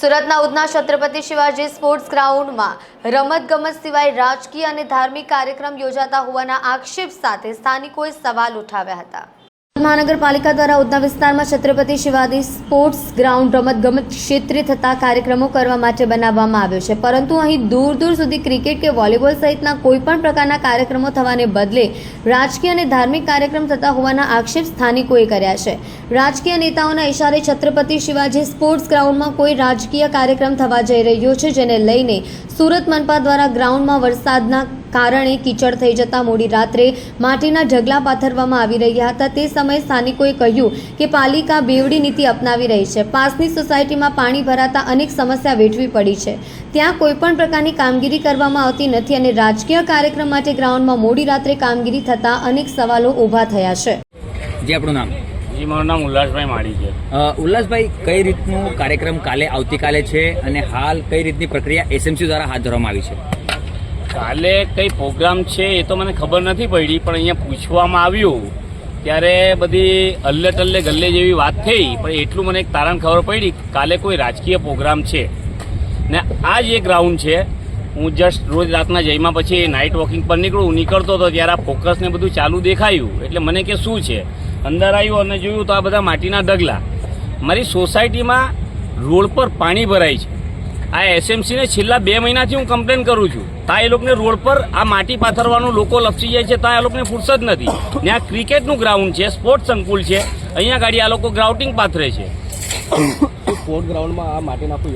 સુરતના ઉધના છત્રપતિ શિવાજી સ્પોર્ટ્સ ગ્રાઉન્ડમાં રમતગમત સિવાય રાજકીય અને ધાર્મિક કાર્યક્રમ યોજાતા હોવાના આક્ષેપ સાથે સ્થાનિકોએ સવાલ ઉઠાવ્યા હતા। મહાનગરપાલિકા દ્વારા ઉધના વિસ્તારમાં છત્રપતિ શિવાજી સ્પોર્ટ્સ ગ્રાઉન્ડ રમતગમત ક્ષેત્રે થતા કાર્યક્રમો કરવા માટે બનાવવામાં આવ્યો છે, પરંતુ અહીં દૂર દૂર સુધી ક્રિકેટ કે વોલીબોલ સહિતના કોઈપણ પ્રકારના કાર્યક્રમો થવાને બદલે રાજકીય અને ધાર્મિક કાર્યક્રમ થતા હોવાના આક્ષેપ સ્થાનિકોએ કર્યા છે। રાજકીય નેતાઓના ઇશારે છત્રપતિ શિવાજી સ્પોર્ટ્સ ગ્રાઉન્ડમાં કોઈ રાજકીય કાર્યક્રમ થવા જઈ રહ્યો છે, જેને લઈને સુરત મનપા દ્વારા ગ્રાઉન્ડમાં વરસાદના કારણે કીચડ થઈ જતા મોડી રાત્રે માટીના ઢગલા પાથરવામાં આવી રહ્યા હતા। તે સમયે સ્થાનિકોએ કહ્યું કે પાલિકા બેવડી નીતિ અપનાવી રહી છે। પાસની સોસાયટીમાં પાણી ભરાતા અનેક સમસ્યા વેઠવી પડી છે, ત્યાં કોઈપણ પ્રકારની કામગીરી કરવામાં આવતી નથી અને રાજકીય કાર્યક્રમ માટે ગ્રાઉન્ડમાં મોડી રાત્રે કામગીરી થતા અનેક સવાલો ઊભા થયા છે। જી, આપણું નામ? જી, મારું નામ ઉલ્લાસભાઈ માળી છે। ઉલ્લાસભાઈ, કઈ રીતનું કાર્યક્રમ આવતીકાલે છે અને હાલ કઈ રીતની પ્રક્રિયા એસએમસી દ્વારા હાથ ધરવામાં આવી છે? કાલે કઈ પ્રોગ્રામ છે એ તો મને ખબર નથી પડી, પણ અહીંયા પૂછવામાં આવ્યું ત્યારે બધી અલ્લે ટલ્લે ગલ્લે જેવી વાત થઈ, પણ એટલું મને એક તારણ ખબર પડી કાલે કોઈ રાજકીય પ્રોગ્રામ છે ને આ જે ગ્રાઉન્ડ છે, હું જસ્ટ રોજ રાતના જઈમાં પછી નાઇટ વોકિંગ પર નીકળતો હતો ત્યારે આ ફોકસ ને બધું ચાલુ દેખાયું, એટલે મને કે શું છે, અંદર આવ્યું અને જોયું તો આ બધા માટીના ઢગલા। મારી સોસાયટીમાં રોડ પર પાણી ભરાય છે। આ એસએમસીને છેલ્લા 2 મહિનાથી હું કમ્પ્લેન કરું છું, ત્યાં એ લોકોને રોડ પર આ માટી પાથરવાનું લોકો લપસી જાય છે, ત્યાં એ લોકોને ફુરસદ નથી ને આ ક્રિકેટનું ગ્રાઉન્ડ છે, સ્પોર્ટ્સ સંકુલ છે, અહીંયા ગાડી આ લોકો ગ્રાઉન્ડિંગ પાથરે છે। સ્પોર્ટ ગ્રાઉન્ડમાં આ માટી નાખવું